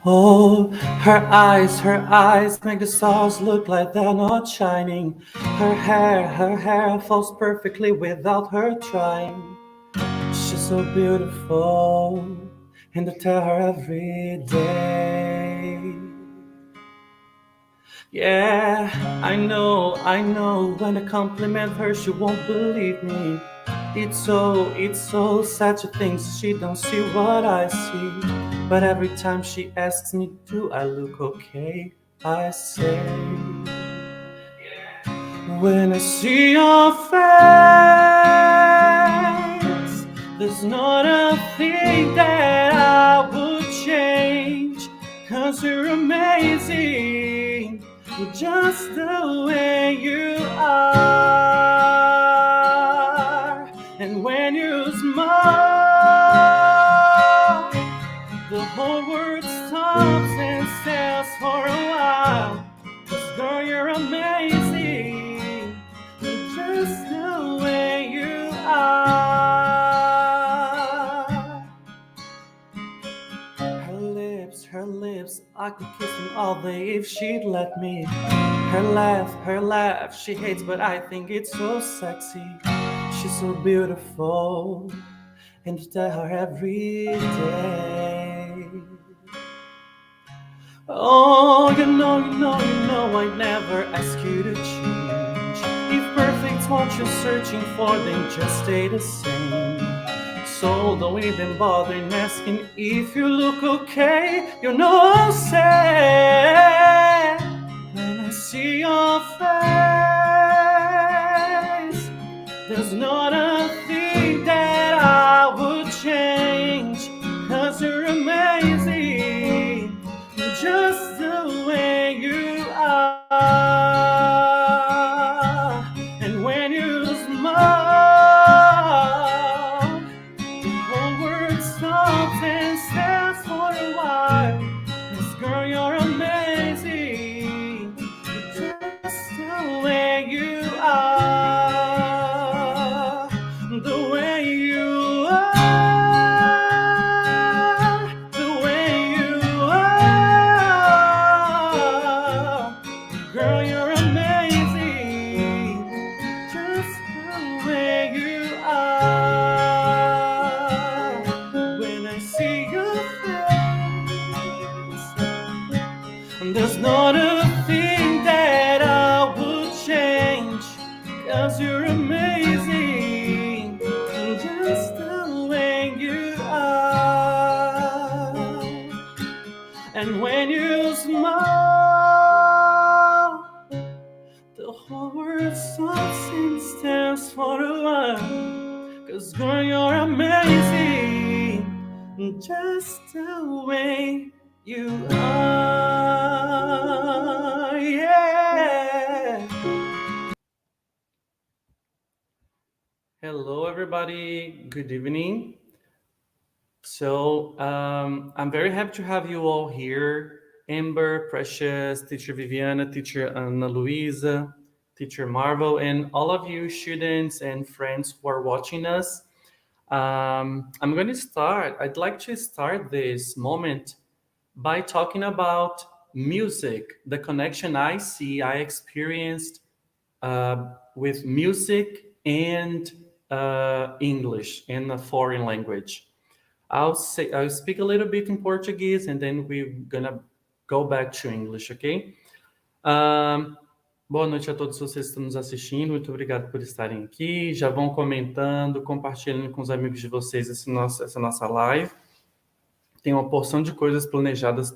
Oh, her eyes make the stars look like they're not shining. Her hair falls perfectly without her trying. She's so beautiful, and I tell her every day. Yeah, I know, when I compliment her, she won't believe me. It's so sad to think she don't see what I see. But every time she asks me, do I look okay? I say, when I see your face, there's not a thing that I would change. 'Cause you're amazing, just the way you are. And when you smile, the whole world stops and stares for a while. 'Cause girl, you're amazing, just the way you are. Her lips, I could kiss them all day if she'd let me. Her laugh, she hates, but I think it's so sexy. She's so beautiful, and I tell her every day. Oh, you know, I never ask you to change. If perfect's what you're searching for, then just stay the same. So don't even bother asking if you look okay. You know I'll say, when I see your face, there's not a thing that I would change. 'Cause you're amazing, just the way you are. And when you smile, the whole world stops and stares for a while. 'Cause girl, you're amazing, just the way you are. The way you are, the way you are. Girl, you're amazing, just the way you are. When I see your face, there's not a thing that I would change. 'Cause you're amazing, just the way you are. And when you smile, the whole world stops and stares for a while. 'Cause girl, you're amazing, just the way you are. Yeah. Hello, everybody. Good evening. So I'm very happy to have you all here. Amber, Precious, Teacher Viviana, Teacher Ana Luisa, Teacher Marvel, and all of you students and friends who are watching us. I'm going to start. I'd like to start this moment by talking about music, the connection I experienced with music and English in a foreign language. I'll speak a little bit in Portuguese and then we're gonna go back to English, ok? Boa noite a todos vocês que estão nos assistindo, muito obrigado por estarem aqui. Já vão comentando, compartilhando com os amigos de vocês essa nossa live. Tem uma porção de coisas planejadas.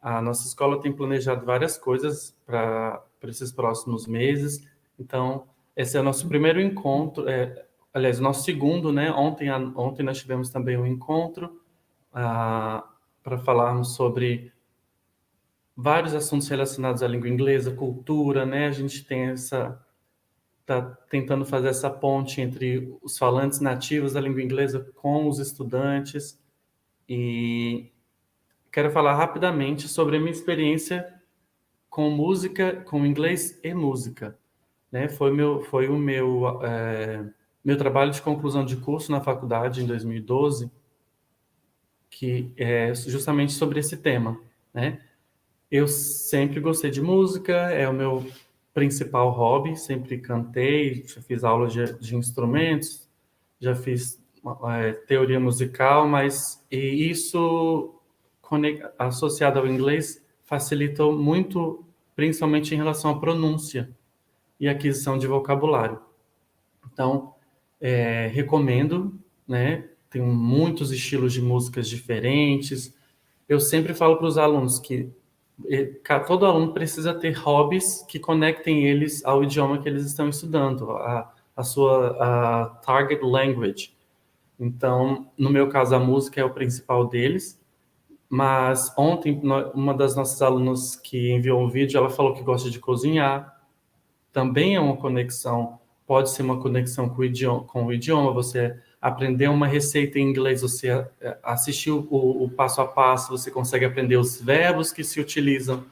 A nossa escola tem planejado várias coisas para esses próximos meses. Então, esse é o nosso primeiro encontro, aliás, o nosso segundo, né? Ontem nós tivemos também um encontro para falarmos sobre vários assuntos relacionados à língua inglesa, cultura, né? A gente está tentando fazer essa ponte entre os falantes nativos da língua inglesa com os estudantes. E quero falar rapidamente sobre a minha experiência com música, com inglês e música, né? Foi o meu trabalho de conclusão de curso na faculdade em 2012, que é justamente sobre esse tema. né? Eu sempre gostei de música, é o meu principal hobby, sempre cantei, já fiz aula de instrumentos, já fiz teoria musical, mas e isso associado ao inglês facilitou muito, principalmente em relação à pronúncia e aquisição de vocabulário. Então, recomendo, né? Tem muitos estilos de músicas diferentes. Eu sempre falo para os alunos que todo aluno precisa ter hobbies que conectem eles ao idioma que eles estão estudando, a sua target language. Então, no meu caso, a música é o principal deles, mas ontem uma das nossas alunas que enviou um vídeo, ela falou que gosta de cozinhar, também é uma conexão, pode ser uma conexão com o idioma, você aprender uma receita em inglês, você assistir o passo a passo, você consegue aprender os verbos que se utilizam,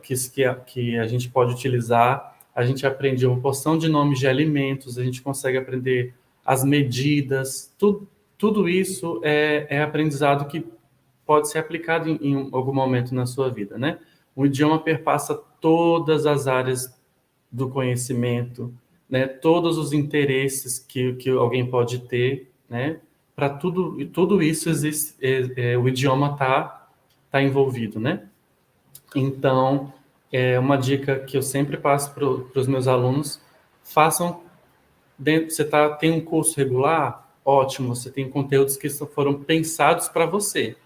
que a gente pode utilizar, a gente aprende uma porção de nomes de alimentos, a gente consegue aprender as medidas, tudo isso é aprendizado que pode ser aplicado em algum momento na sua vida, né? O idioma perpassa todas as áreas do conhecimento, né? Todos os interesses que alguém pode ter, né? Para tudo isso existe, o idioma tá envolvido, né? Então, é uma dica que eu sempre passo para os meus alunos: façam você tem um curso regular, ótimo, você tem conteúdos que foram pensados para você,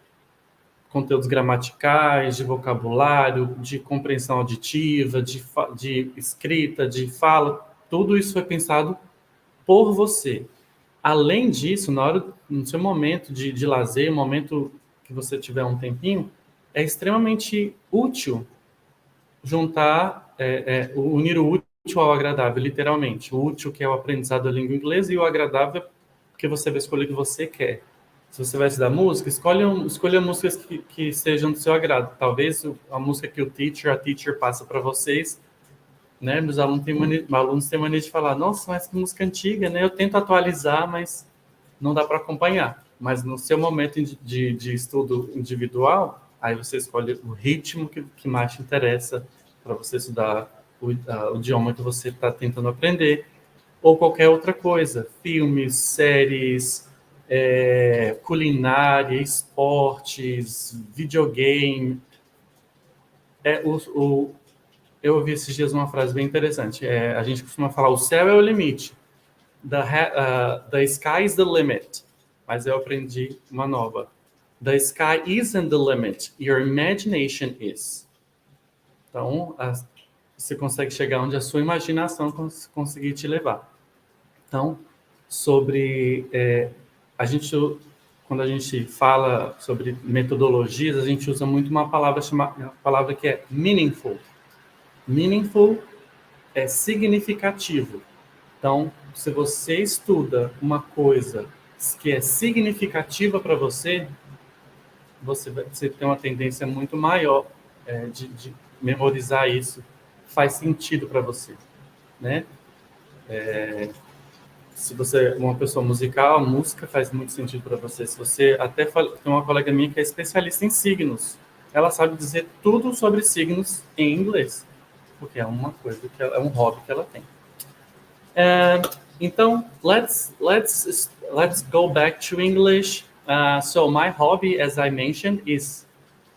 conteúdos gramaticais, de vocabulário, de compreensão auditiva, de escrita, de fala, tudo isso foi pensado por você. Além disso, no seu momento de lazer, momento que você tiver um tempinho, é extremamente útil unir o útil ao agradável, literalmente. O útil, que é o aprendizado da língua inglesa, e o agradável, porque você vai escolher o que você quer. Se você vai estudar música, escolha músicas que sejam do seu agrado. Talvez a música que a teacher passa para vocês, né? Meus alunos têm mania de falar: nossa, mas que música antiga, né? Eu tento atualizar, mas não dá para acompanhar. Mas no seu momento de estudo individual, aí você escolhe o ritmo que mais te interessa para você estudar o idioma que você está tentando aprender, ou qualquer outra coisa, filmes, séries, culinária, esportes, videogame. É, eu ouvi esses dias uma frase bem interessante. A gente costuma falar: o céu é o limite, the sky is the limit. Mas eu aprendi uma nova: the sky isn't the limit, your imagination is. Então, você consegue chegar onde a sua imaginação conseguir te levar. Então, quando a gente fala sobre metodologias, a gente usa muito uma palavra que é meaningful. Meaningful é significativo. Então, se você estuda uma coisa que é significativa para você, você tem uma tendência muito maior de memorizar isso. Faz sentido para você, né? Se você é uma pessoa musical, a música faz muito sentido para você. Se você tem uma colega minha que é especialista em signos, ela sabe dizer tudo sobre signos em inglês, porque é uma coisa é um hobby que ela tem. Então, let's go back to English. So my hobby, as I mentioned, is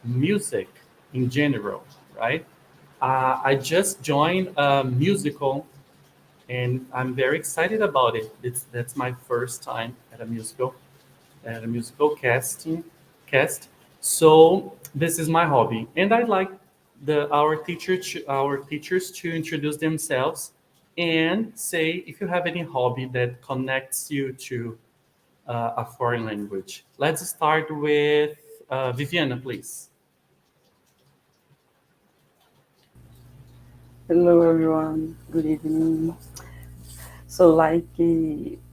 music in general, right? I just joined a musical, and I'm very excited about it. That's my first time at a musical cast. So this is my hobby, and I'd like our teachers to introduce themselves and say if you have any hobby that connects you to a foreign language. Let's start with Viviana, please. Hello, everyone. Good evening. So, like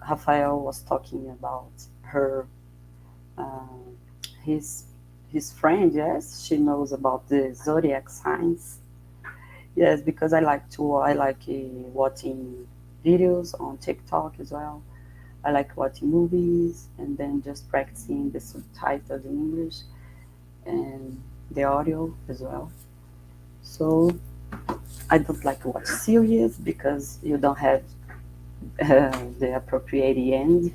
Rafael was talking about his friend, yes, she knows about the zodiac signs. Yes, because I like watching videos on TikTok as well. I like watching movies and then just practicing the subtitles in English. And the audio as well. So I don't like to watch series because you don't have the appropriate end,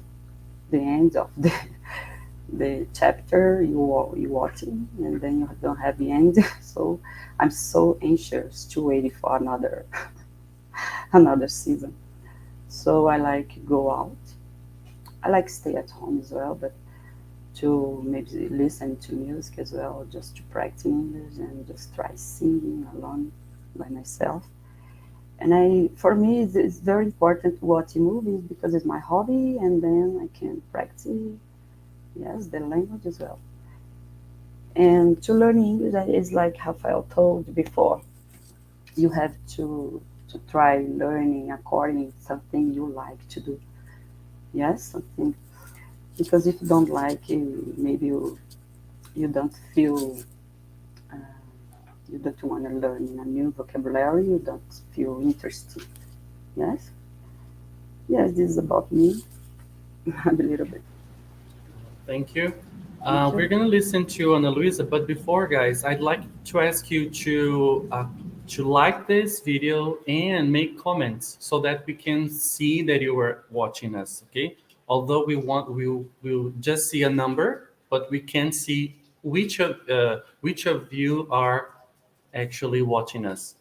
the end of the chapter you watching, and then you don't have the end. So I'm so anxious to wait for another season. So I like go out. I like stay at home as well, but to maybe listen to music as well, just to practice English and just try singing alone by myself. And for me, it's very important to watch movies because it's my hobby, and then I can practice, yes, the language as well. And to learn English is like Rafael told before. You have to try learning according to something you like to do. Yes, something because if you don't like it, maybe you don't feel you don't want to learn a new vocabulary. You don't feel interested. Yes, yes. This is about me a little bit. Thank you. Thank We're you. going to listen to Ana Luisa, but before, guys, I'd like to ask you to like this video and make comments so that we can see that you are watching us. Okay. Although we'll just see a number, but we can't see which of you are actually watching us.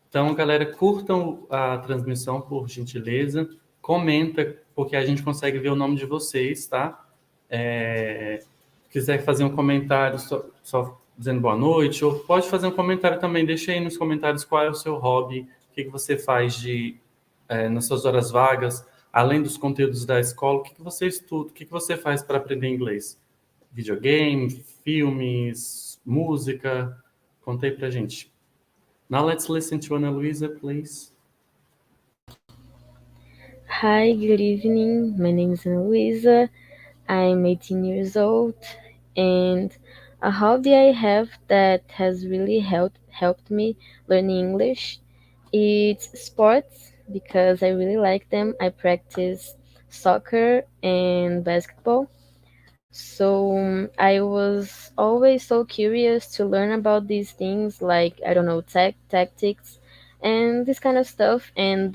Então, galera, curtam a transmissão, por gentileza. Comenta, porque a gente consegue ver o nome de vocês, tá? Se quiser fazer um comentário só dizendo boa noite, ou pode fazer um comentário também. Deixa aí nos comentários qual é o seu hobby, o que você faz nas suas horas vagas, além dos conteúdos da escola, o que você estuda, o que você faz para aprender inglês? Videogame, filmes, música? Conta aí pra gente. Now let's listen to Ana Luisa, please. Hi, good evening. My name is Ana Luisa. I'm 18 years old, and a hobby I have that has really helped me learning English it's sports because I really like them. I practice soccer and basketball. So I was always so curious to learn about these things, like I don't know, tactics and this kind of stuff. And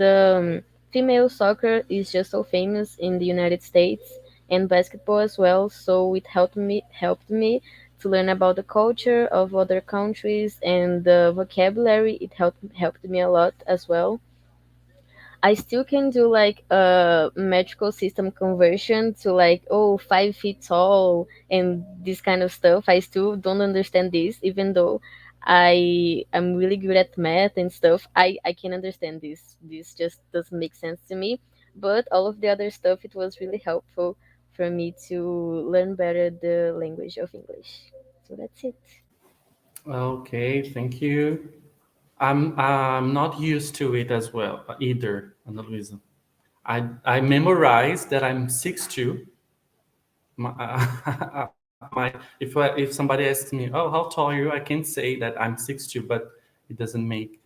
female soccer is just so famous in the United States, and basketball as well. So it helped me to learn about the culture of other countries and the vocabulary. It helped me a lot as well. I still can do like a metrical system conversion to like 5 feet tall and this kind of stuff. I still don't understand this, even though I am really good at math and stuff. I can understand this. This just doesn't make sense to me. But all of the other stuff, it was really helpful for me to learn better the language of English. So that's it. Okay, thank you. I'm not used to it as well either, Ana Luisa. I memorized that I'm 6'2". If somebody asks me, "Oh, how tall are you?" I can say that I'm 6'2", but it doesn't make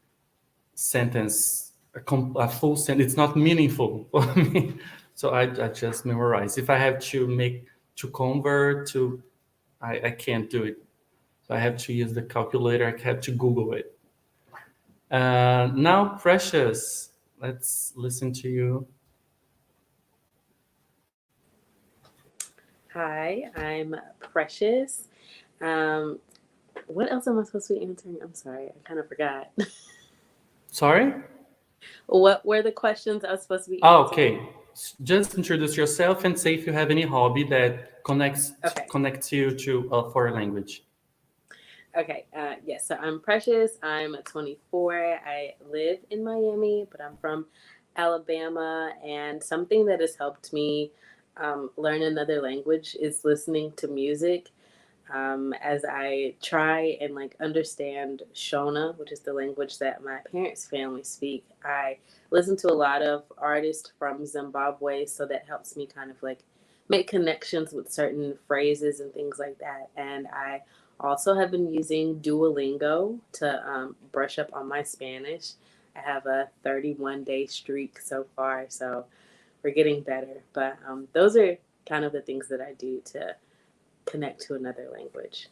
sentence a full sentence. It's not meaningful for me. So I just memorize. If I have to convert to, I can't do it. So I have to use the calculator. I have to Google it. Now, Precious, let's listen to you. Hi, I'm Precious. What else am I supposed to be answering? I'm sorry, I kind of forgot. Sorry? What were the questions I was supposed to be Oh, answering? okay. Just introduce yourself and say if you have any hobby that Okay. connects you to a foreign language. Okay, yes, so I'm Precious. I'm 24. I live in Miami, but I'm from Alabama. And something that has helped me learn another language is listening to music. As I try and like understand Shona, which is the language that my parents' family speak. I listen to a lot of artists from Zimbabwe, so that helps me kind of like make connections with certain phrases and things like that. And I also have been using Duolingo to brush up on my Spanish. I have a 31-day streak so far, so we're getting better. But those are kind of the things that I do to connect to another language.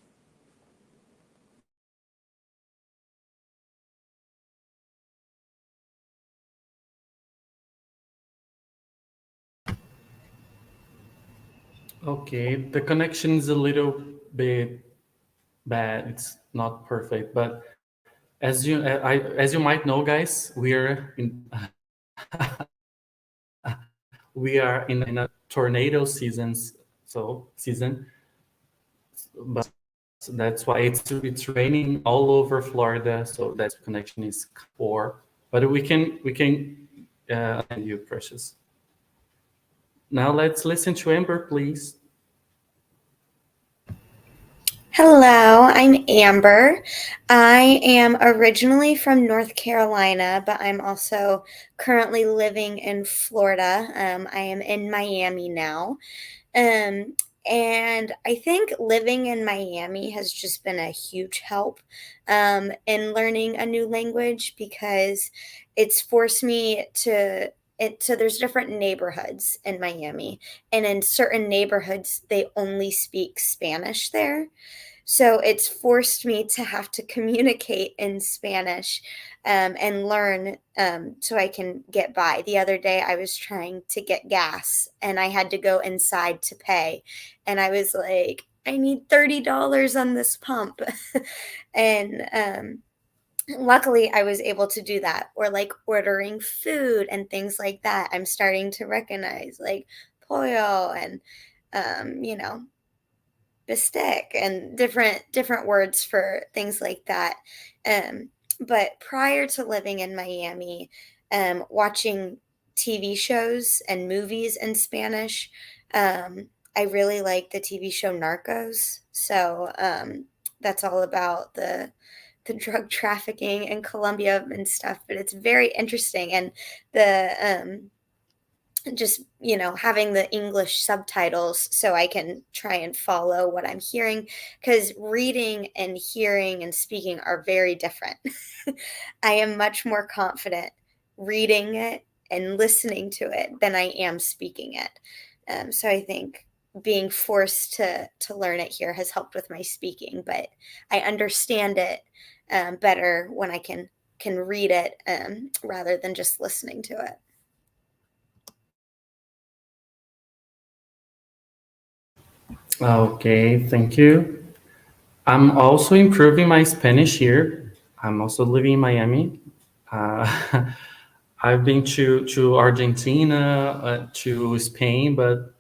Okay, the connection is a little bit bad. It's not perfect, but as you might know, guys, we are in a tornado season, but that's why it's raining all over Florida. So that connection is poor, but we can understand you, Precious. Now let's listen to Amber, please. Hello, I'm Amber. I am originally from North Carolina, but I'm also currently living in Florida. I am in Miami now. Um, and I think living in Miami has just been a huge help in learning a new language because it's forced me to. So there's different neighborhoods in Miami, and in certain neighborhoods they only speak Spanish there. So it's forced me to have to communicate in Spanish and learn so I can get by. The other day, I was trying to get gas and I had to go inside to pay. And I was like, I need $30 on this pump. and luckily, I was able to do that. Or like ordering food and things like that. I'm starting to recognize like pollo and, you know, bistec and different words for things like that. Um, but prior to living in Miami, watching TV shows and movies in Spanish, I really like the TV show Narcos. So that's all about the drug trafficking in Colombia and stuff. But it's very interesting, and the just having the English subtitles so I can try and follow what I'm hearing, because reading and hearing and speaking are very different. I am much more confident reading it and listening to it than I am speaking it. So I think being forced to learn it here has helped with my speaking, but I understand it better when I can read it rather than just listening to it. Okay, thank you. I'm also improving my Spanish here. I'm also living in Miami. Uh, I've been to Argentina, to Spain, but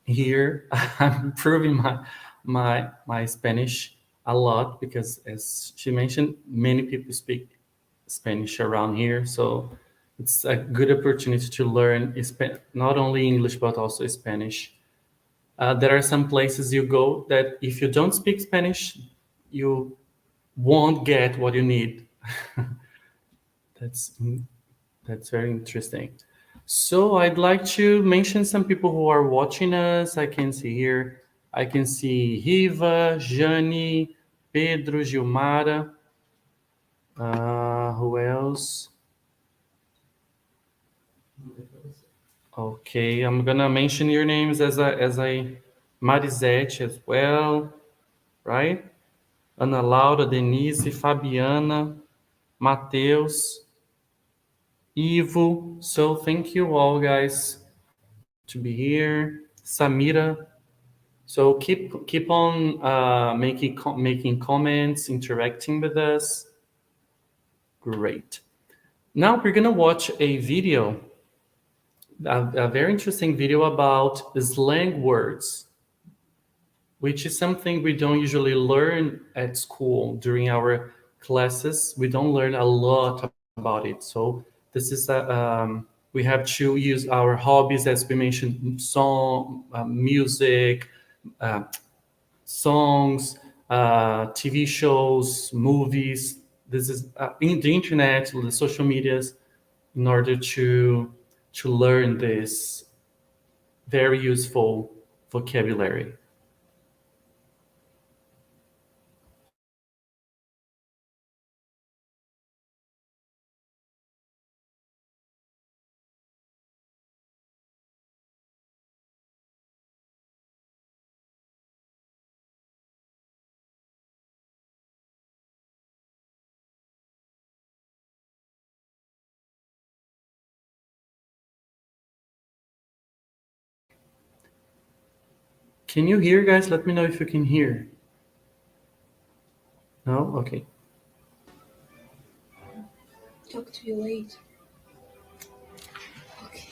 here I'm improving my Spanish a lot because, as she mentioned, many people speak Spanish around here. So it's a good opportunity to learn not only English but also Spanish. There are some places you go that if you don't speak Spanish, you won't get what you need. That's that's very interesting. So I'd like to mention some people who are watching us. I can see here. I can see Riva, Jani, Pedro, Gilmara. Who else? Okay, I'm gonna mention your names as I Marisete as well, right? Ana Laura, Denise, Fabiana, Matheus, Ivo. So thank you all guys to be here. Samira. So keep on making comments, interacting with us. Great. Now we're gonna watch a video, a very interesting video about slang words, which is something we don't usually learn at school during our classes. We don't learn a lot about it. So this is we have to use our hobbies, as we mentioned, music, uh, songs, TV shows, movies. This is in the internet, the social medias, in order to learn this very useful vocabulary. Can you hear, guys? Let me know if you can hear. No? Okay. Talk to you later. Okay.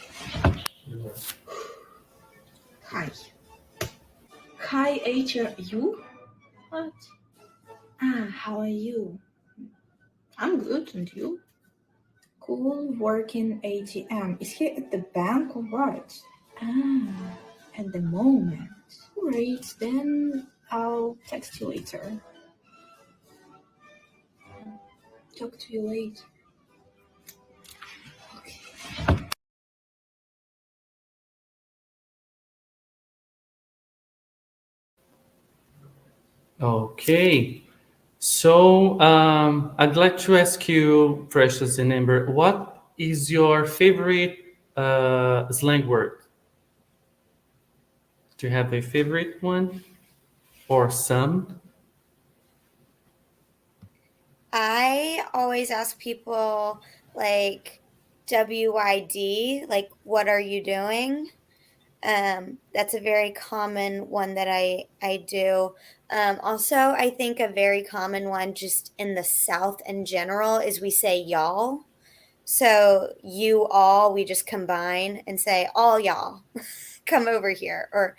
Hi. Hi, HR. You? What? How are you? I'm good, and you? Cool, working ATM. Is he at the bank or what? At the moment. Great, then I'll text you later. Talk to you later. Okay. Okay. So I'd like to ask you, Precious and Amber, what is your favorite slang word? Do you have a favorite one or some? I always ask people like WID, like what are you doing? That's a very common one that I do. Also, I think a very common one just in the South in general is we say y'all. So you all, we just combine and say all y'all come over here. Or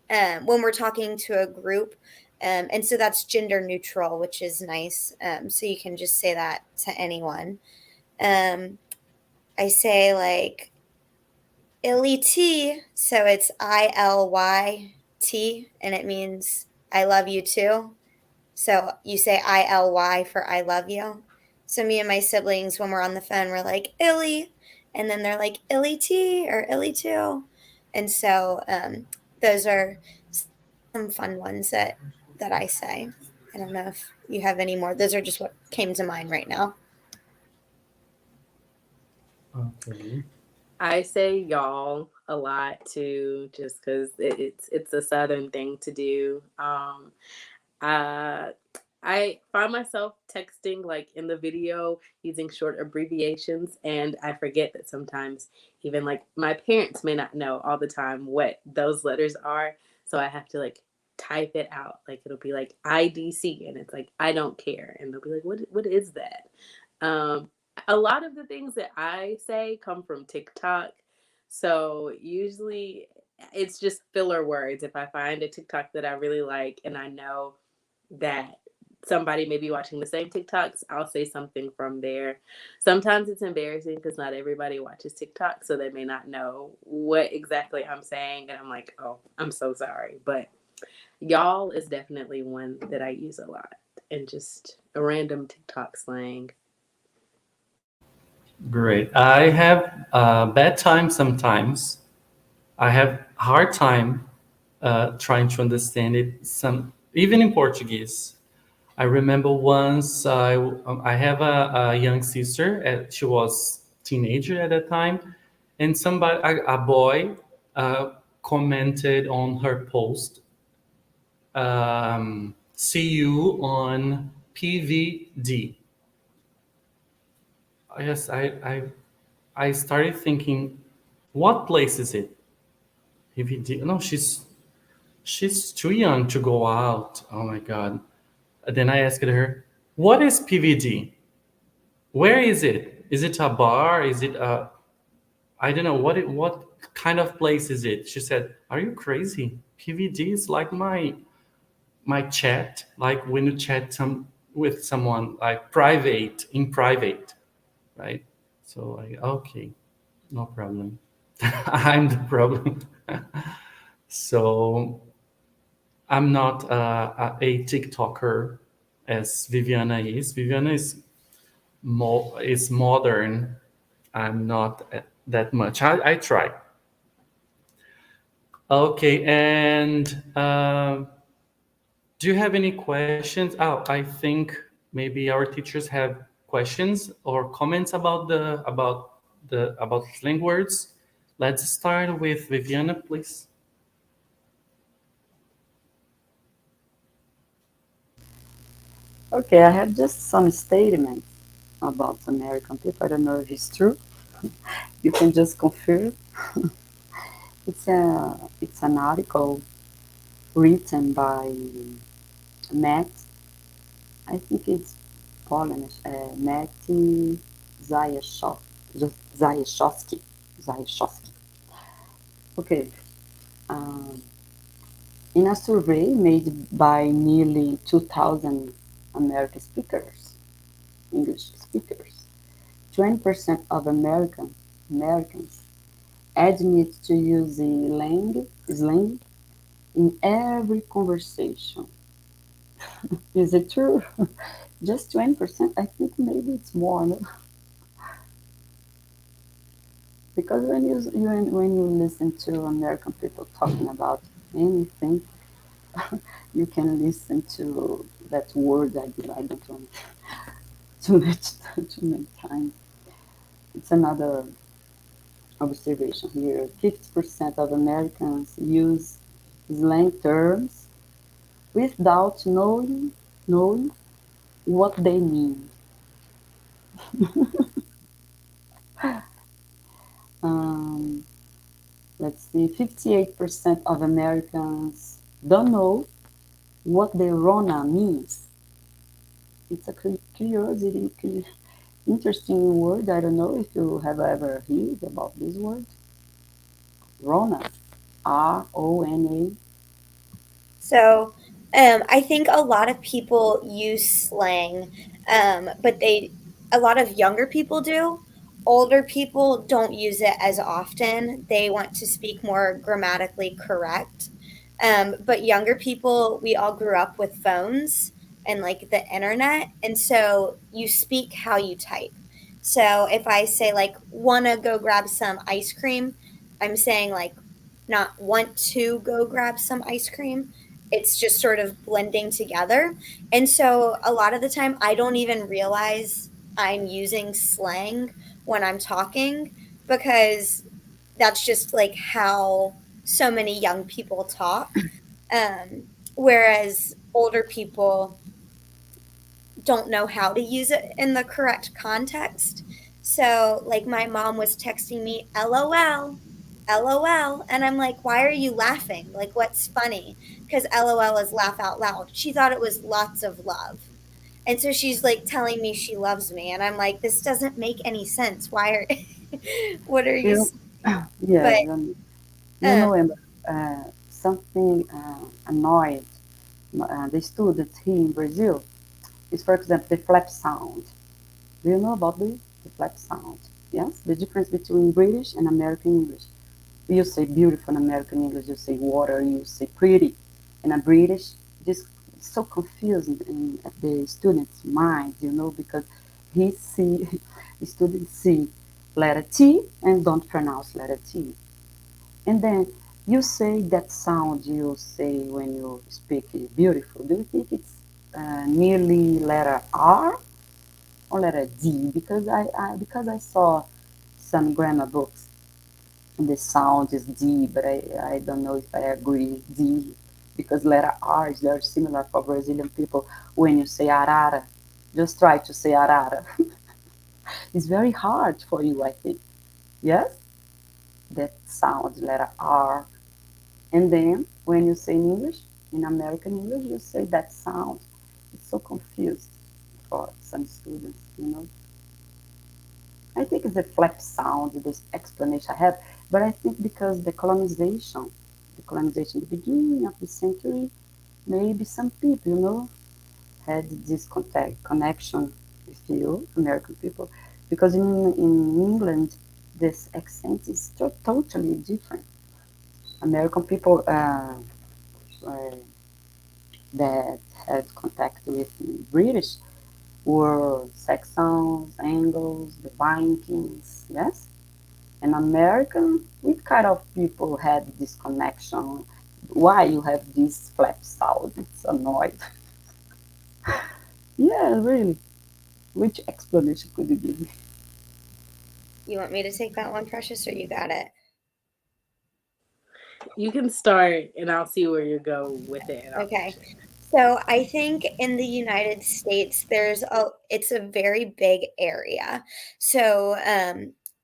when we're talking to a group. And so that's gender neutral, which is nice. So you can just say that to anyone. I say like ILYT, so it's ILYT, and it means I love you too. So you say ILY for I love you. So me and my siblings, when we're on the phone, we're like Illy, and then they're like ILYT or Illy too. And so those are some fun ones that I say. I don't know if you have any more. Those are just what came to mind right now. Okay. I say y'all a lot too, just because it's a Southern thing to do. I find myself texting like in the video using short abbreviations, and I forget that sometimes even like my parents may not know all the time what those letters are, so I have to like type it out. Like it'll be like IDC, and it's like I don't care, and they'll be like, what is that? A lot of the things that I say come from TikTok. So usually it's just filler words. If I find a TikTok that I really like and I know that somebody may be watching the same TikToks, I'll say something from there. Sometimes it's embarrassing because not everybody watches TikTok, so they may not know what exactly I'm saying. And I'm like, oh, I'm so sorry. But y'all is definitely one that I use a lot, and just a random TikTok slang. Great. I have bad time sometimes. I have hard time trying to understand it. Even in Portuguese. I remember once I have a young sister. She was teenager at that time, and a boy, commented on her post. See you on PVD. Yes, I started thinking, what place is it? PVD? No, she's too young to go out. Oh my God. Then I asked her, what is PVD? Where is it? Is it a bar? Is it a, I don't know, what kind of place is it? She said, are you crazy? PVD is like my chat, like when you chat with someone, like in private, right? So okay, no problem. I'm the problem. So I'm not a TikToker as Viviana is. Viviana is modern. I'm not that much. I try. Okay, and do you have any questions? Oh, I think maybe our teachers have questions or comments about slang words. Let's start with Viviana, please. Okay, I have just some statements about American people. I don't know if it's true. You can just confirm. It's an article written by Matt, I think it's Polish, Matt Zajeszowski. Okay. In a survey made by nearly 2,000 American speakers, English speakers, 20% of Americans admit to use slang in every conversation. Is it true? Just 20%? I think maybe it's more. No? Because when you listen to American people talking about anything, you can listen to that word I don't want too many times. It's another observation here. 50% of Americans use slang terms without knowing what they mean. Let's see, 58% of Americans don't know what the Rona means. It's a curiosity, interesting word. I don't know if you have ever heard about this word. Rona, R-O-N-A. So I think a lot of people use slang, but a lot of younger people do. Older people don't use it as often. They want to speak more grammatically correct. But younger people, we all grew up with phones and like the internet. And so you speak how you type. So if I say, like, wanna go grab some ice cream, I'm saying, like, not want to go grab some ice cream. It's just sort of blending together. And so a lot of the time, I don't even realize I'm using slang when I'm talking because that's just like how so many young people talk. Whereas older people don't know how to use it in the correct context. So, like, my mom was texting me, LOL, LOL. And I'm like, why are you laughing? Like, what's funny? Because LOL is laugh out loud. She thought it was lots of love. And so she's like telling me she loves me. And I'm like, this doesn't make any sense. Why are, what are you You, saying? yes, But, um, Emma, something annoyed the students here in Brazil is, for example, the flap sound. Do you know about the flap sound? Yes, the difference between British and American English. You say beautiful in American English, you say water, you say pretty. In a British, this is so confusing in the student's mind, because he see, the student see letter T and don't pronounce letter T. And then you say that sound you say when you speak beautiful. Do you think it's nearly letter R or letter D? Because I saw some grammar books and the sound is D, but I don't know if I agree D because letter R is very similar for Brazilian people when you say arara. Just try to say arara. It's very hard for you, I think. Yes? That sound, letter R. And then when you say in English, in American English, you say that sound. It's so confused for some students. I think it's a flap sound, this explanation I have, but I think because the colonization at the beginning of the century, maybe some people, had this connection with you, American people, because in England, this accent is totally different. American people that had contact with British were Saxons, Angles, the Vikings, yes? And American, which kind of people had this connection? Why you have this flap sound? It's annoyed. Yeah, really. Which explanation could you give me? you want me to take that one, Precious, or you got it? You can start, and I'll see where you go with it. Okay. So I think in the United States, it's a very big area. So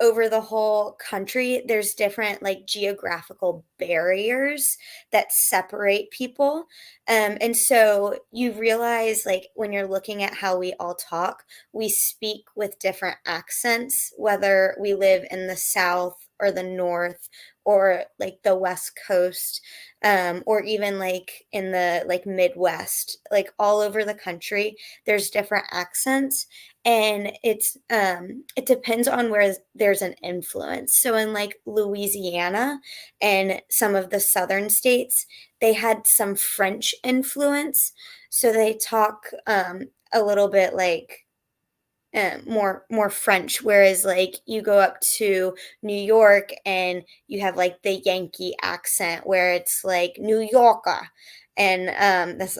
over the whole country, there's different like geographical barriers that separate people. And so you realize, like, when you're looking at how we all talk, we speak with different accents, whether we live in the South or the North or like the West Coast, or even like in the like Midwest, like all over the country, there's different accents. And it depends on where there's an influence. So in like Louisiana and some of the southern states, they had some French influence, so they talk a little bit like more French. Whereas like you go up to New York and you have like the Yankee accent, where it's like New Yorker, and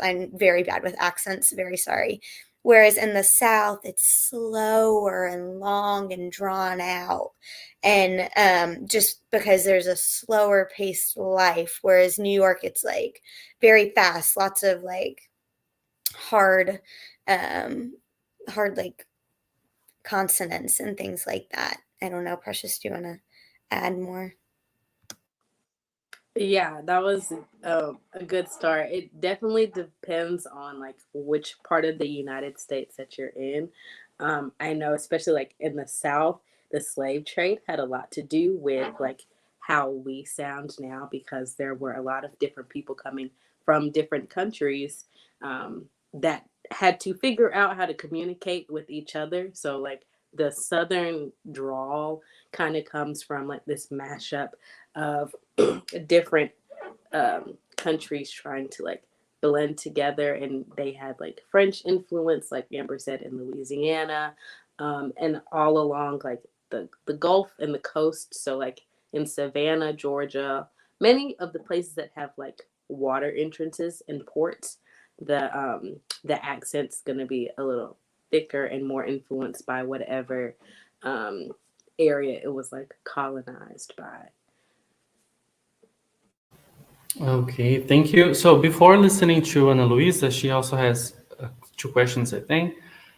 I'm very bad with accents, very sorry. Whereas in the South, it's slower and long and drawn out. And just because there's a slower paced life, whereas New York, it's like very fast, lots of like hard like consonants and things like that. I don't know, Precious, do you want to add more? Yeah, that was a good start. It definitely depends on like which part of the United States that you're in. I know, especially like in the South, the slave trade had a lot to do with like how we sound now, because there were a lot of different people coming from different countries, that had to figure out how to communicate with each other. So like the Southern drawl kind of comes from like this mashup of different countries trying to like blend together, and they had like French influence, like Amber said, in Louisiana, and all along like the Gulf and the coast. So like in Savannah, Georgia, many of the places that have like water entrances and ports, the accent's gonna be a little thicker and more influenced by whatever area it was like colonized by. Okay, thank you. So before listening to Ana Luisa, she also has 2 questions, I think.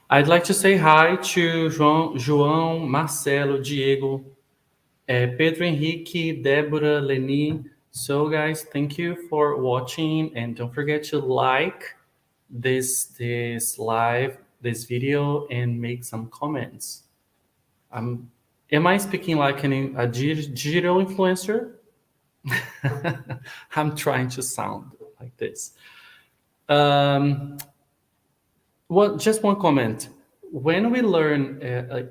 I'd like to say hi to João, Marcelo, Diego, Pedro Henrique, Débora, Leni. So guys, thank you for watching, and don't forget to like this live, this video, and make some comments. Am I speaking like a digital influencer? I'm trying to sound like this. Just one comment. When we learn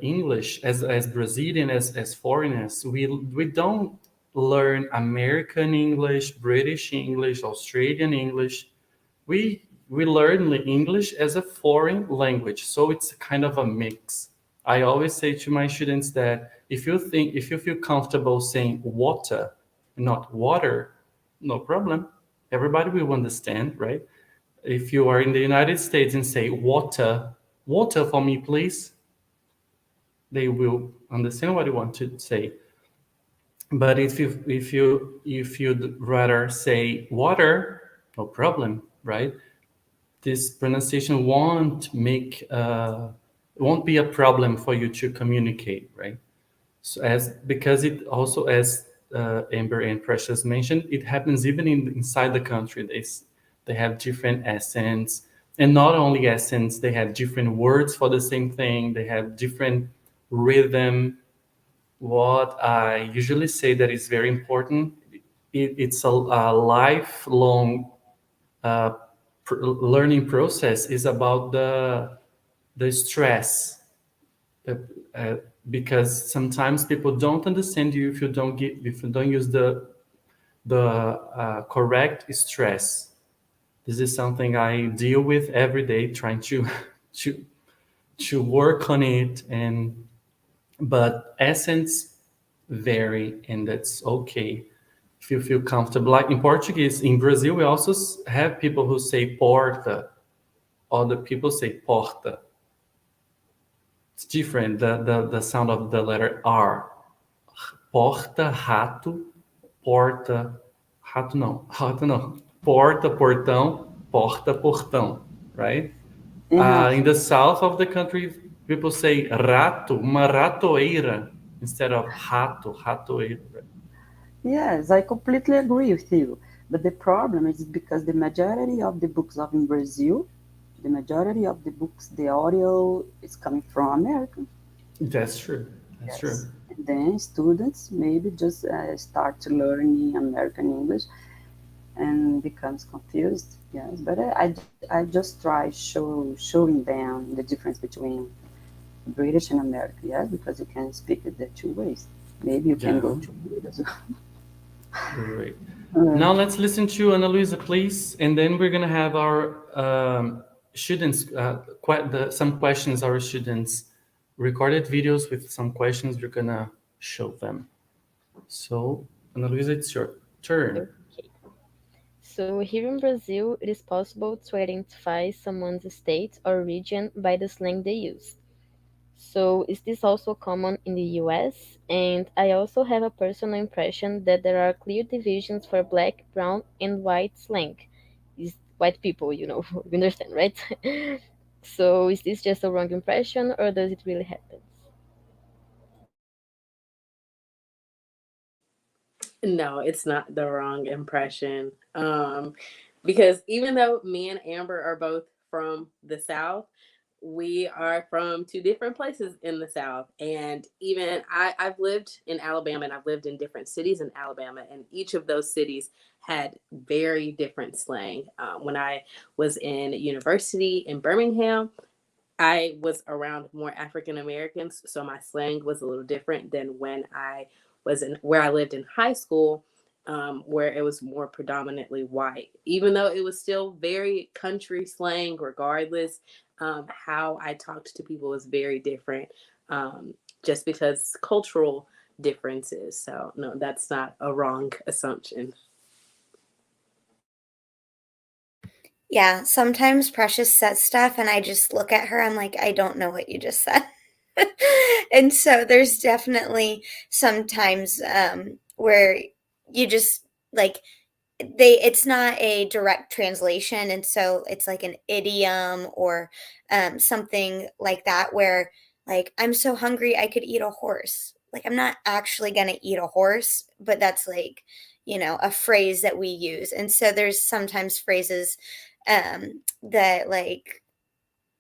English as Brazilian, as foreigners, we don't learn American English, British English, Australian English. We learn English as a foreign language, so it's kind of a mix. I always say to my students that if you feel comfortable saying water, not water, no problem. Everybody will understand, right? If you are in the United States and say water for me, please, they will understand what you want to say. But if you'd rather say water, no problem, right? This pronunciation won't be a problem for you to communicate, right? So because it also, as Amber and Precious mentioned, it happens even inside the country. They have different accents, and not only accents, they have different words for the same thing. They have different rhythm. What I usually say that is very important, it's a lifelong learning process, is about the stress, because sometimes people don't understand you if you don't use the correct stress. This is something I deal with every day, trying to work on it, but accents vary, and that's okay if you feel comfortable. Like in Portuguese, in Brazil, we also have people who say porta, other people say porta. It's different, the sound of the letter R. Porta, rato, porta, rato no. Porta, portão, porta, portão, right? In the south of the country, people say rato, uma ratoeira, instead of rato, ratoeiro. Yes, I completely agree with you. But the problem is because the majority of the books of in Brazil, the majority of the books, the audio is coming from America. That's true. That's true. Yes. And then students maybe just start to learning American English and becomes confused. Yes, but I just try showing them the difference between British and American. Yes, because you can speak it the two ways. Maybe you can go Yeah. to it as well. Great. Now let's listen to Ana Luisa, please, and then we're gonna have our students, some questions our students recorded videos with some questions we're gonna show them. So, Ana Luisa, it's your turn. Okay. So here in Brazil, it is possible to identify someone's state or region by the slang they use. So is this also common in the US? And I also have a personal impression that there are clear divisions for black, brown, and white slang. Is white people, you understand, right? So is this just a wrong impression or does it really happen? No, it's not the wrong impression. Because even though me and Amber are both from the South, we are from two different places in the South. And even I've lived in Alabama and I've lived in different cities in Alabama, and each of those cities had very different slang. When I was in university in Birmingham, I was around more African Americans, so my slang was a little different than when I was in where I lived in high school, where it was more predominantly white. Even though it was still very country slang, regardless, how I talked to people was very different, just because cultural differences. So no, that's not a wrong assumption. Yeah, sometimes Precious says stuff and I just look at her, I'm like, I don't know what you just said. And so there's definitely sometimes where you just like it's not a direct translation, and so it's like an idiom or something like that where like I'm so hungry I could eat a horse. Like I'm not actually going to eat a horse, but that's like, a phrase that we use. And so there's sometimes phrases that like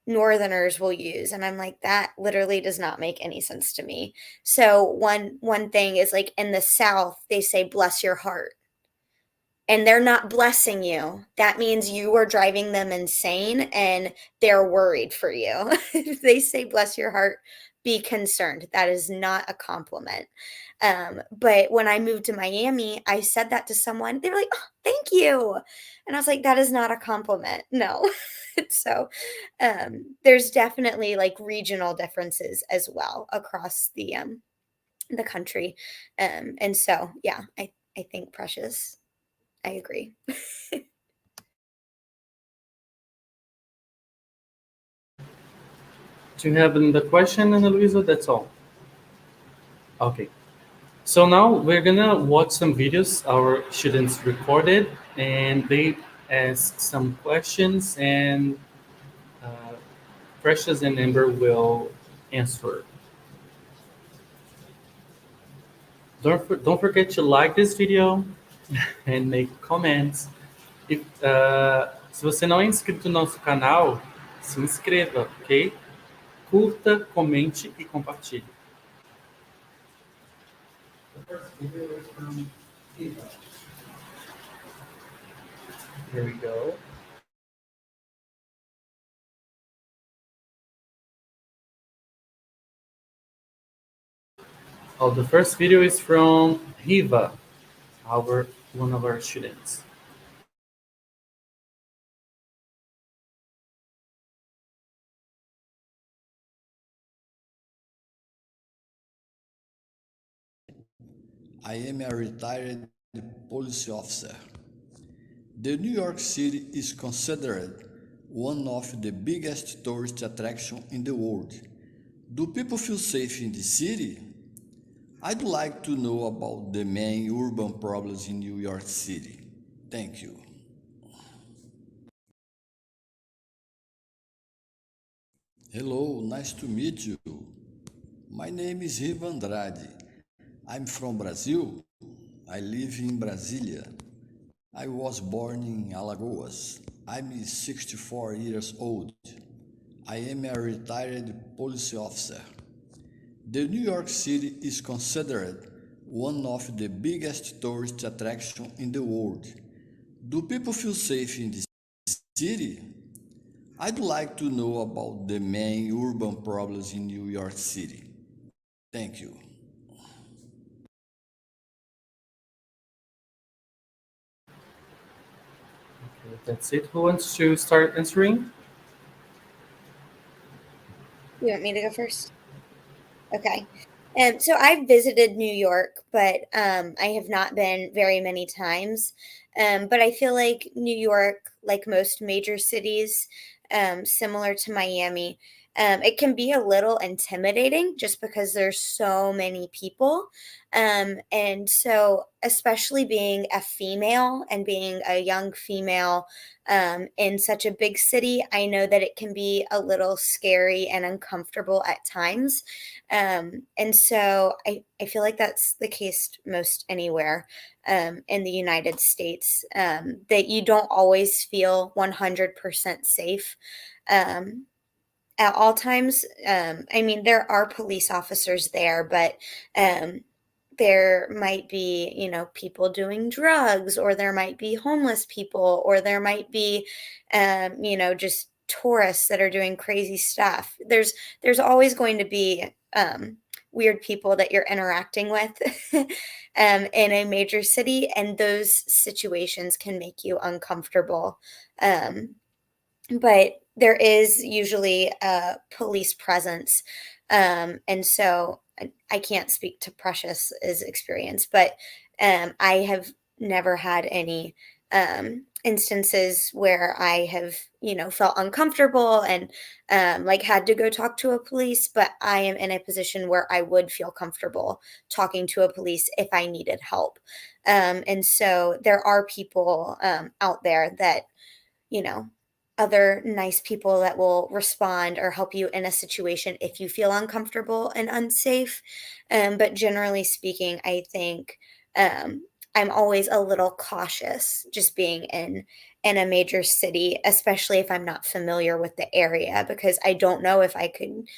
northerners will use, and I'm like, that literally does not make any sense to me. So one thing is like in the South they say bless your heart, and they're not blessing you. That means you are driving them insane and they're worried for you. If they say bless your heart, be concerned. That is not a compliment. But when I moved to Miami, I said that to someone. They were like, oh, thank you. And I was like, that is not a compliment. No. So there's definitely like regional differences as well across the country. And so, yeah, I think Precious, I agree. Do you have the question, Ana Luisa? That's all. Okay. So now we're gonna watch some videos our students recorded, and they ask some questions, and Precious and Amber will answer. Don't forget to like this video and make comments. Se você não é inscrito no nosso canal, se inscreva, ok? Curta, comente e compartilhe. The first video is from Eva. Here we go. Oh, the first video is from Hiva, one of our students. I am a retired police officer. The New York City is considered one of the biggest tourist attractions in the world. Do people feel safe in the city? I'd like to know about the main urban problems in New York City. Thank you. Hello, nice to meet you. My name is Riva Andrade. I'm from Brazil. I live in Brasilia. I was born in Alagoas. I'm 64 years old. I am a retired police officer. The New York City is considered one of the biggest tourist attractions in the world. Do people feel safe in the city? I'd like to know about the main urban problems in New York City. Thank you. Okay, that's it. Who wants to start answering? You want me to go first? Okay. So I've visited New York, but I have not been very many times. But I feel like New York, like most major cities, similar to Miami, it can be a little intimidating just because there's so many people. And so, especially being a female and being a young female in such a big city, I know that it can be a little scary and uncomfortable at times. And so I feel like that's the case most anywhere in the United States, that you don't always feel 100% safe at all times. I mean, there are police officers there, but there might be, people doing drugs, or there might be homeless people, or there might be, just tourists that are doing crazy stuff. There's always going to be weird people that you're interacting with in a major city, and those situations can make you uncomfortable. But there is usually a police presence. And so I can't speak to Precious's experience, but I have never had any instances where I have, felt uncomfortable and like had to go talk to a police, but I am in a position where I would feel comfortable talking to a police if I needed help. And so there are people out there that, other nice people that will respond or help you in a situation if you feel uncomfortable and unsafe. But generally speaking, I think I'm always a little cautious just being in a major city, especially if I'm not familiar with the area, because I don't know if I could,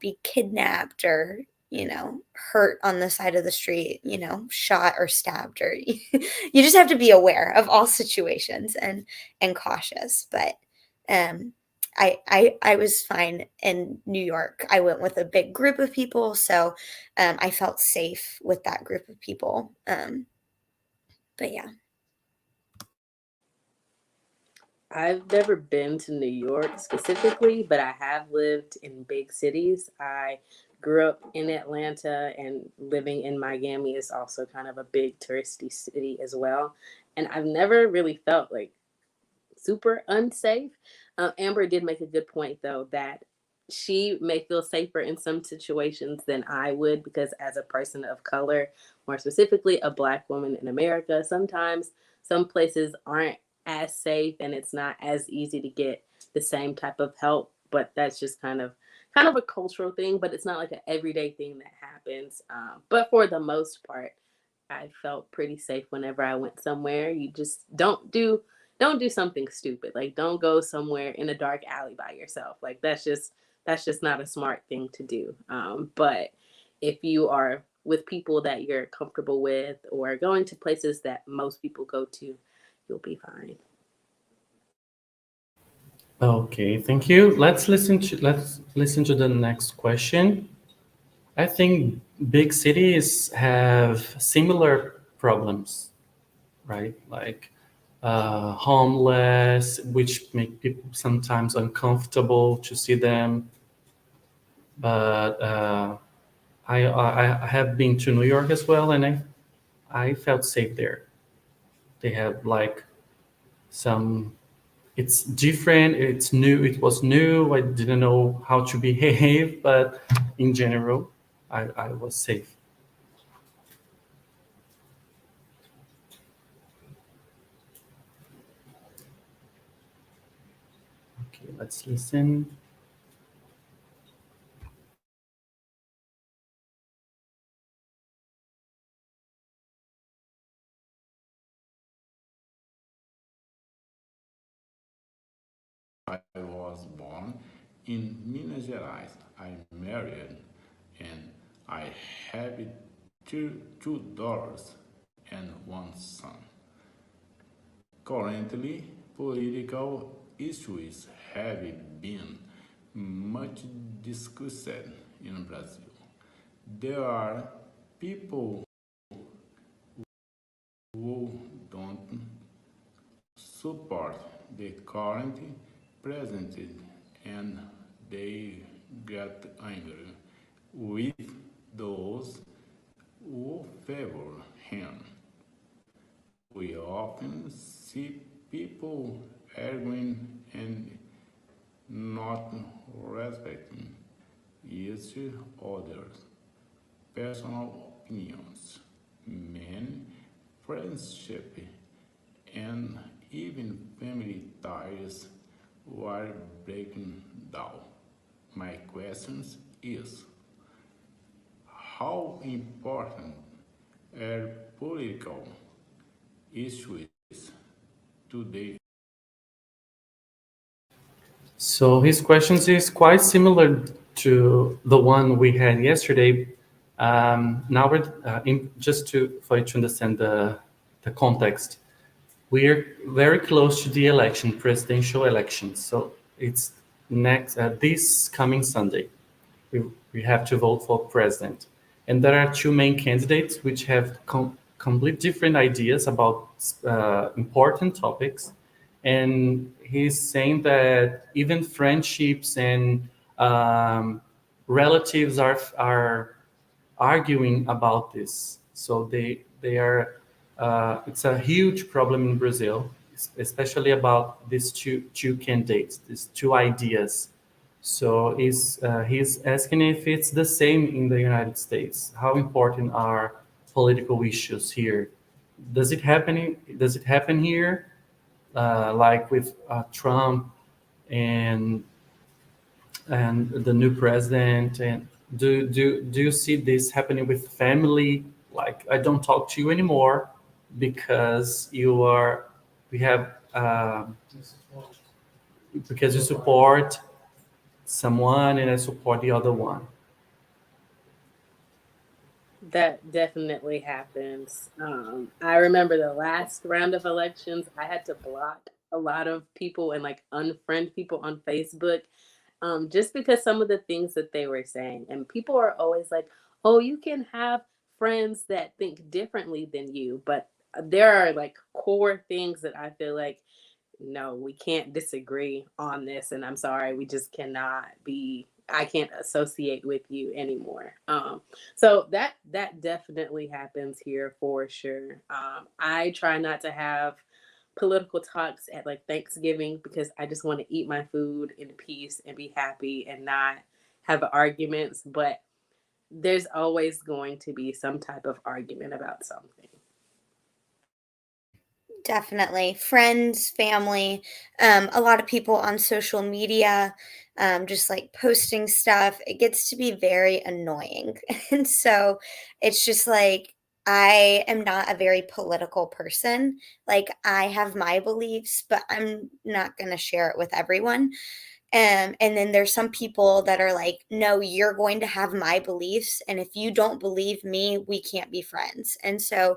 be kidnapped or hurt on the side of the street, shot or stabbed, or you just have to be aware of all situations and cautious. But I was fine in New York. I went with a big group of people, so I felt safe with that group of people. But yeah. I've never been to New York specifically, but I have lived in big cities. I grew up in Atlanta, and living in Miami is also kind of a big touristy city as well. And I've never really felt like super unsafe. Amber did make a good point, though, that she may feel safer in some situations than I would, because as a person of color, more specifically a Black woman in America, sometimes some places aren't as safe and it's not as easy to get the same type of help. But that's just kind of a cultural thing, but it's not like an everyday thing that happens. But for the most part, I felt pretty safe whenever I went somewhere. You just don't do something stupid. Like, don't go somewhere in a dark alley by yourself. Like, that's just not a smart thing to do. But if you are with people that you're comfortable with, or going to places that most people go to, you'll be fine. Okay, thank you. Let's listen to the next question. I think big cities have similar problems, right? Like homeless, which make people sometimes uncomfortable to see them. But I have been to New York as well, and I felt safe there. They have like some. It's different. It's new. It was new. I didn't know how to behave, but in general, I was safe. Okay, let's listen. I was born in Minas Gerais. I married and I have two daughters and one son. Currently, political issues have been much discussed in Brazil. There are people who don't support the current president and they get angry with those who favor him. We often see people arguing and not respecting each other's personal opinions. Many friendship and even family ties were breaking down. My question is, how important are political issues today? So his questions is quite similar to the one we had yesterday. Now we're just for you to understand the context. We're very close to the election, presidential election. So it's next this coming Sunday. We have to vote for president, and there are two main candidates which have complete different ideas about important topics. And he's saying that even friendships and relatives are arguing about this. So they are it's a huge problem in Brazil, especially about these two candidates, these two ideas. So he's asking if it's the same in the United States. How important are political issues here? Does it happen here, like with Trump and the new president? And do you see this happening with family? Like, I don't talk to you anymore because we have because you support someone and I support the other one. That definitely happens. I remember the last round of elections, I had to block a lot of people and like unfriend people on Facebook, just because some of the things that they were saying. And people are always like, oh, you can have friends that think differently than you. But there are like core things that I feel like, no, we can't disagree on this. And I'm sorry, we just cannot be. I can't associate with you anymore. So that definitely happens here for sure. I try not to have political talks at like Thanksgiving because I just want to eat my food in peace and be happy and not have arguments. But there's always going to be some type of argument about something. Definitely. Friends, family, a lot of people on social media, just like posting stuff. It gets to be very annoying. And so it's just like, I am not a very political person. Like, I have my beliefs, but I'm not going to share it with everyone. And then there's some people that are like, no, you're going to have my beliefs. And if you don't believe me, we can't be friends. And so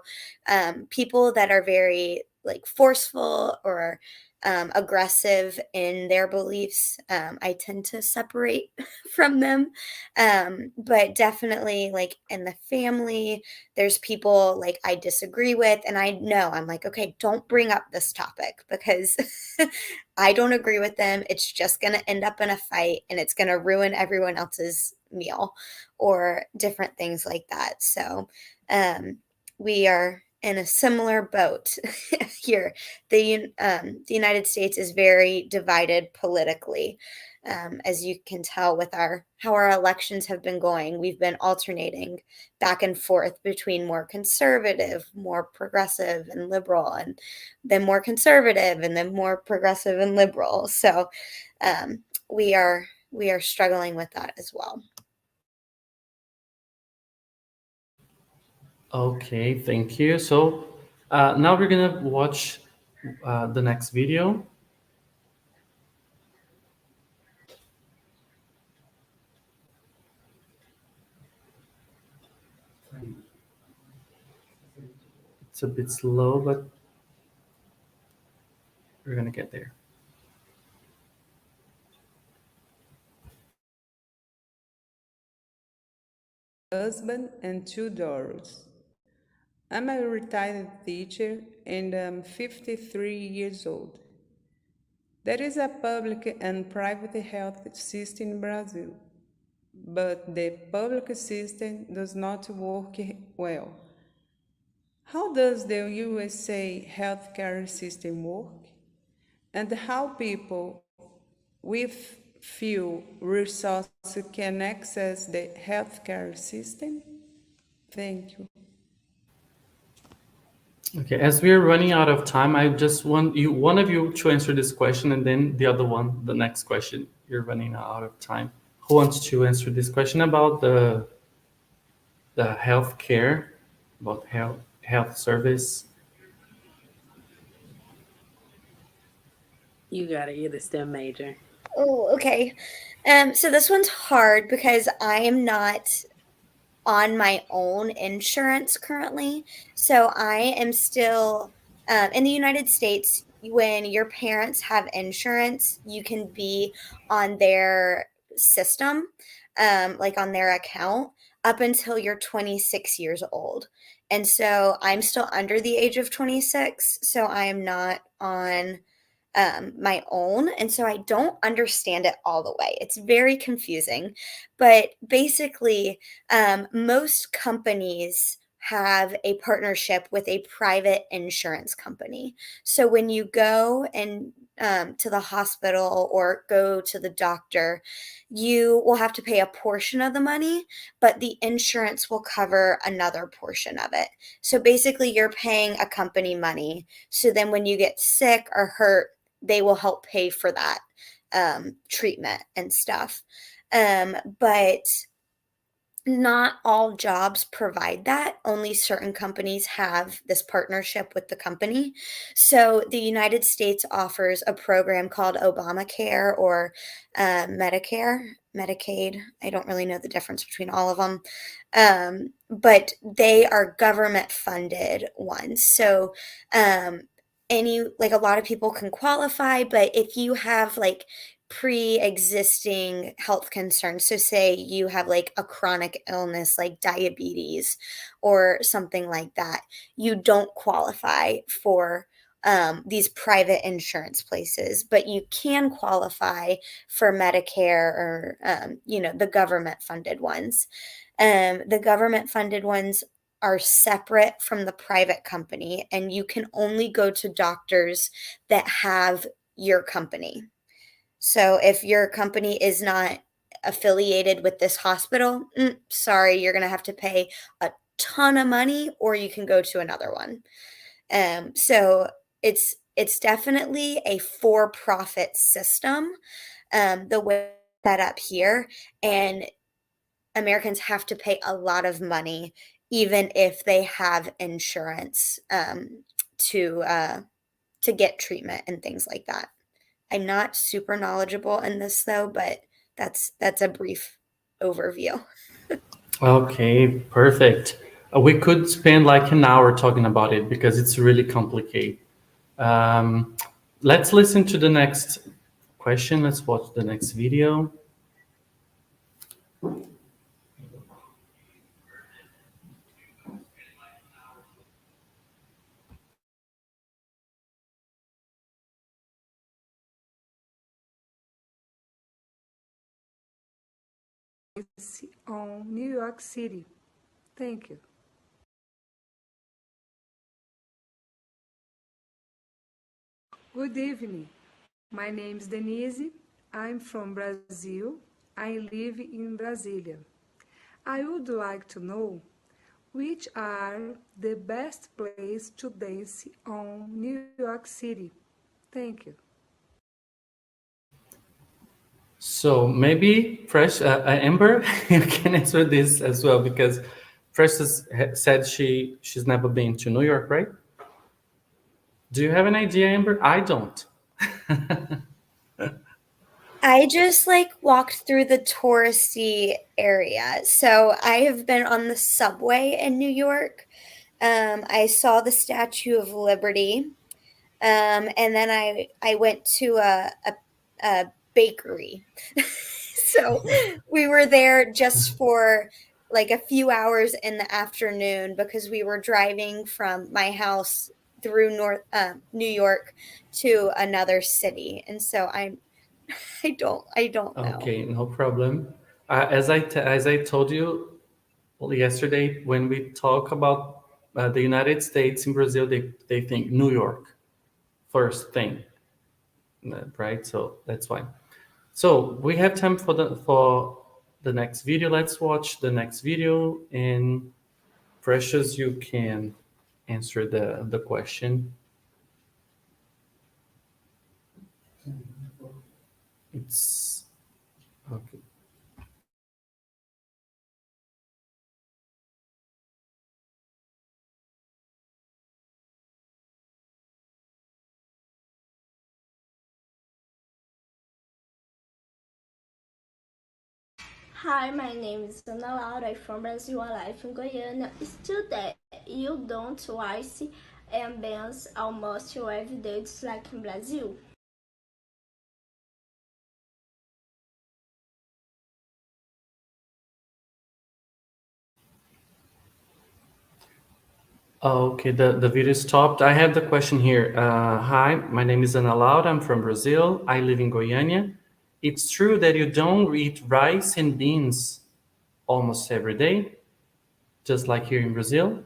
people that are very like forceful or aggressive in their beliefs, I tend to separate from them. But definitely, like in the family, there's people like I disagree with, and I know I'm like, okay, don't bring up this topic because I don't agree with them. It's just going to end up in a fight and it's going to ruin everyone else's meal or different things like that. So we are in a similar boat here. The United States is very divided politically. As you can tell with how our elections have been going, we've been alternating back and forth between more conservative, more progressive and liberal, and then more conservative and then more progressive and liberal. So we are struggling with that as well. Okay, thank you. So now we're gonna watch the next video. It's a bit slow, but we're gonna get there. Husband and 2 daughters. I'm a retired teacher and I'm 53 years old. There is a public and private health system in Brazil, but the public system does not work well. How does the USA healthcare system work? And how people with few resources can access the healthcare system? Thank you. Okay, as we're running out of time, I just want one of you to answer this question, and then the other one, the next question. You're running out of time. Who wants to answer this question about the healthcare, about health service? You got it. You're the STEM major. Oh, okay. So this one's hard because I am not on my own insurance currently. So I am still in the United States. When your parents have insurance, you can be on their system, like on their account, up until you're 26 years old. And so I'm still under the age of 26. So I am not on my own. And so I don't understand it all the way. It's very confusing. But basically, most companies have a partnership with a private insurance company. So when you go and to the hospital or go to the doctor, you will have to pay a portion of the money, but the insurance will cover another portion of it. So basically, you're paying a company money. So then when you get sick or hurt, they will help pay for that treatment and stuff. But not all jobs provide that. Only certain companies have this partnership with the company. So the United States offers a program called Obamacare or Medicare, Medicaid. I don't really know the difference between all of them. But they are government funded ones. So a lot of people can qualify, but if you have like pre-existing health concerns, so say you have like a chronic illness like diabetes or something like that, you don't qualify for these private insurance places, but you can qualify for Medicare or the government funded ones. The government funded ones are separate from the private company, and you can only go to doctors that have your company. So if your company is not affiliated with this hospital, sorry, you're going to have to pay a ton of money, or you can go to another one. So it's definitely a for-profit system, the way it's set up here, and Americans have to pay a lot of money, even if they have insurance, to get treatment and things like that. I'm not super knowledgeable in this though, but that's a brief overview. Okay, perfect. We could spend like an hour talking about it because it's really complicated. Let's listen to the next question. Let's watch the next video. On New York City. Thank you. Good evening. My name is Denise. I'm from Brazil. I live in Brasilia. I would like to know which are the best places to dance on New York City. Thank you. So maybe Amber, you can answer this as well, because Precious said she's never been to New York, right? Do you have an idea, Amber? I don't. I just like walked through the touristy area. So I have been on the subway in New York. I saw the Statue of Liberty. And then I went to a bakery. So we were there just for like a few hours in the afternoon because we were driving from my house through New York to another city, and so I don't know. Okay, no problem. As I told you yesterday, when we talk about the United States in Brazil, they think New York first thing, right? So that's why. So we have time for the next video. Let's watch the next video, and Precious, you can answer the question. It's okay. Hi, my name is Ana Laura. I'm from Brazil. I live in Goiânia. Today, you don't rice and beans almost every day, just like in Brazil. Okay, the video stopped. I have the question here. Hi, my name is Ana Laura. I'm from Brazil. I live in Goiânia. It's true that you don't eat rice and beans almost every day, just like here in Brazil?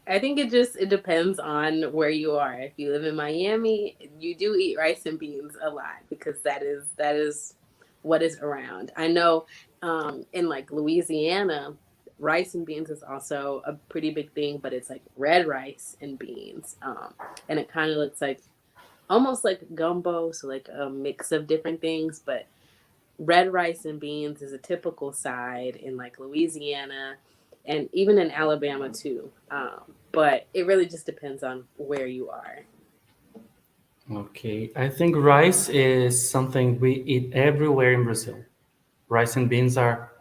I think it depends on where you are. If you live in Miami, you do eat rice and beans a lot because that is what is around. I know in like Louisiana, rice and beans is also a pretty big thing, but it's like red rice and beans, and it kind of looks like almost like gumbo, so like a mix of different things. But red rice and beans is a typical side in like Louisiana and even in Alabama too. But it really just depends on where you are. Okay, I think rice is something we eat everywhere in Brazil. Rice and beans are,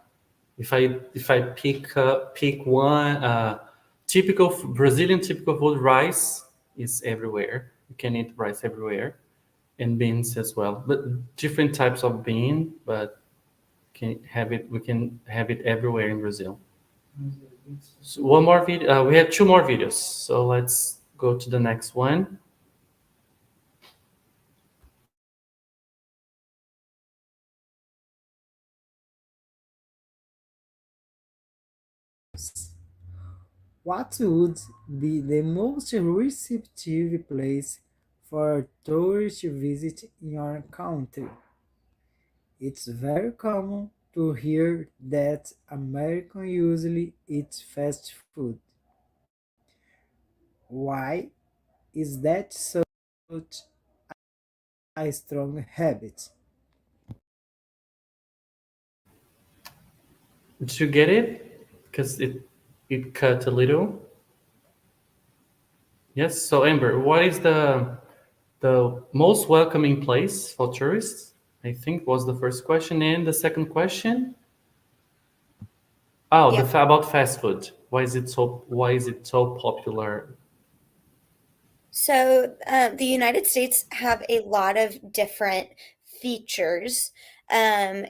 if I pick one typical Brazilian typical food, rice is everywhere. You can eat rice everywhere, and beans as well. But different types of bean, but can have it. We can have it everywhere in Brazil. So one more video. We have two more videos, so let's go to the next one. What would be the most receptive place for a tourist visit in your country? It's very common to hear that Americans usually eat fast food. Why is that such a strong habit? Did you get it? Because it cut a little. Yes. So Amber, what is the most welcoming place for tourists? I think was the first question, and the second question. Oh, Yep. about fast food. Why is it so popular? So the United States have a lot of different features. Um,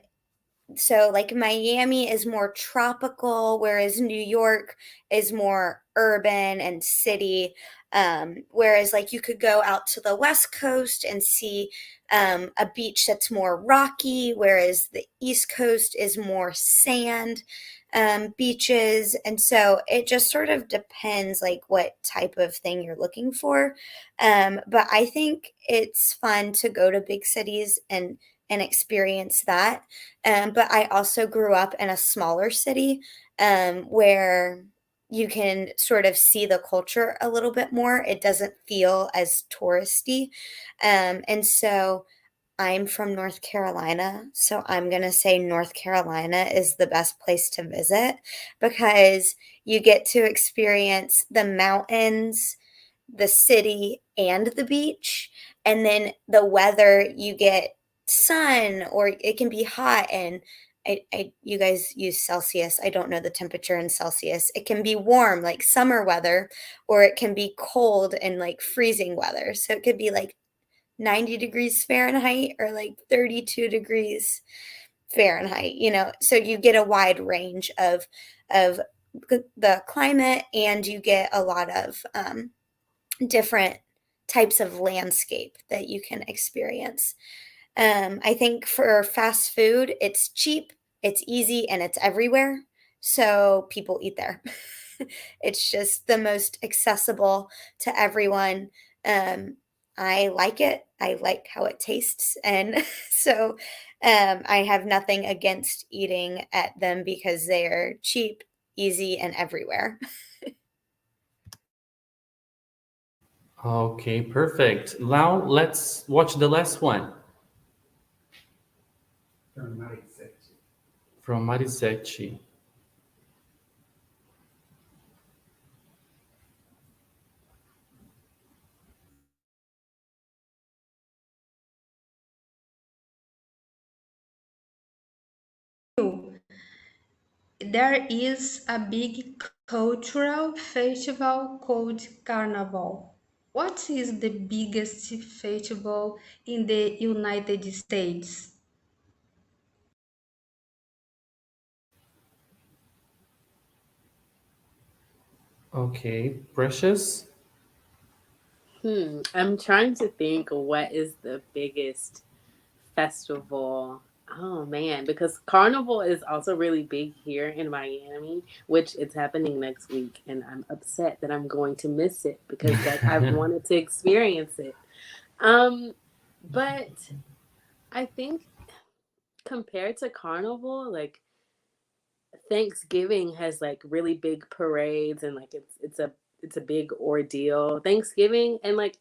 so like Miami is more tropical, whereas New York is more urban and city. Whereas like you could go out to the West Coast and see a beach that's more rocky, whereas the East Coast is more sand beaches. And so it just sort of depends like what type of thing you're looking for. But I think it's fun to go to big cities and experience that. But I also grew up in a smaller city where you can sort of see the culture a little bit more. It doesn't feel as touristy. And so I'm from North Carolina, so I'm going to say North Carolina is the best place to visit because you get to experience the mountains, the city, and the beach. And then the weather, you get sun, or it can be hot, and you guys use Celsius. I don't know the temperature in Celsius. It can be warm, like summer weather, or it can be cold and like freezing weather. So it could be like 90 degrees Fahrenheit or like 32 degrees Fahrenheit, so you get a wide range of the climate, and you get a lot of different types of landscape that you can experience. I think for fast food, it's cheap, it's easy, and it's everywhere. So people eat there. It's just the most accessible to everyone. I like it. I like how it tastes. And so I have nothing against eating at them because they are cheap, easy, and everywhere. Okay, perfect. Now let's watch the last one. From Marisete. There is a big cultural festival called Carnival. What is the biggest festival in the United States? Okay, Precious. I'm trying to think what is the biggest festival. Oh man, because Carnival is also really big here in Miami, which it's happening next week, and I'm upset that I'm going to miss it because I've wanted to experience it. But I think compared to Carnival, like Thanksgiving has like really big parades, and like it's a big ordeal. Thanksgiving and like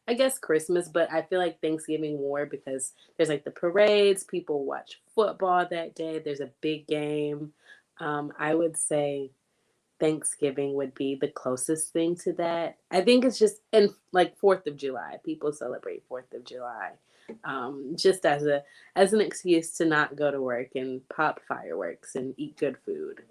I guess Christmas, but I feel like Thanksgiving more because there's like the parades, people watch football that day, there's a big game. I would say Thanksgiving would be the closest thing to that. I think it's just and like 4th of July. People celebrate 4th of July. Just as an excuse to not go to work and pop fireworks and eat good food.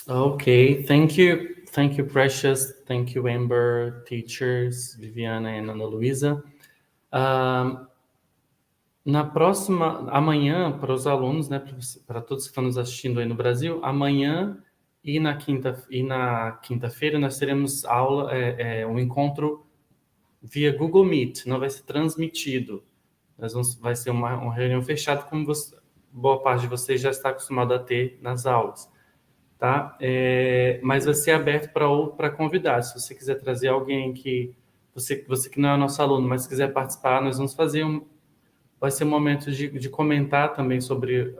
Okay, thank you. Thank you, Precious. Thank you, Amber, teachers, Viviana and Ana Luísa. Na próxima, amanhã, para os alunos, né, para todos que estão nos assistindo aí no Brasil, amanhã e na quinta-feira nós teremos aula, um encontro via Google Meet, não vai ser transmitido. Vai ser uma reunião fechada, como boa parte de vocês já está acostumado a ter nas aulas. Tá? Mas vai ser aberto para convidados. Se você quiser trazer alguém que... Você que não é nosso aluno, mas quiser participar, nós vamos fazer vai ser um momento de comentar também sobre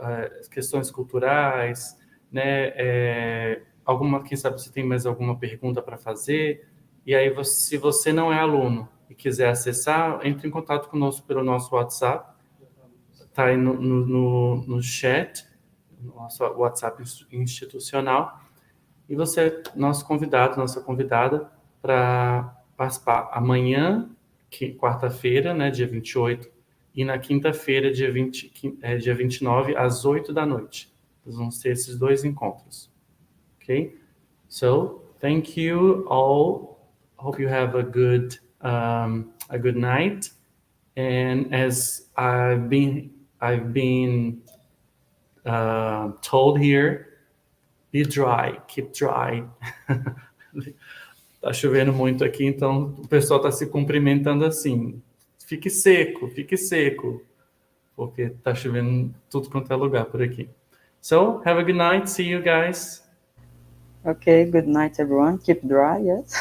questões culturais, né? Quem sabe você tem mais alguma pergunta para fazer. E aí, se você não é aluno e quiser acessar, entre em contato conosco pelo nosso WhatsApp. Está aí no chat, nosso WhatsApp institucional. E você é nosso convidado, nossa convidada, para participar amanhã, quarta-feira, né, dia 28, e na quinta-feira, dia 29, às 8 da noite. Vão ser esses dois encontros. Okay? So, thank you all. Hope you have a good night. And as I've been told here, be dry, keep dry. Tá chovendo muito aqui, então o pessoal está se cumprimentando assim. Fique seco, porque tá chovendo tudo quanto é lugar por aqui. So, have a good night. See you guys. Okay, good night, everyone. Keep dry, yes.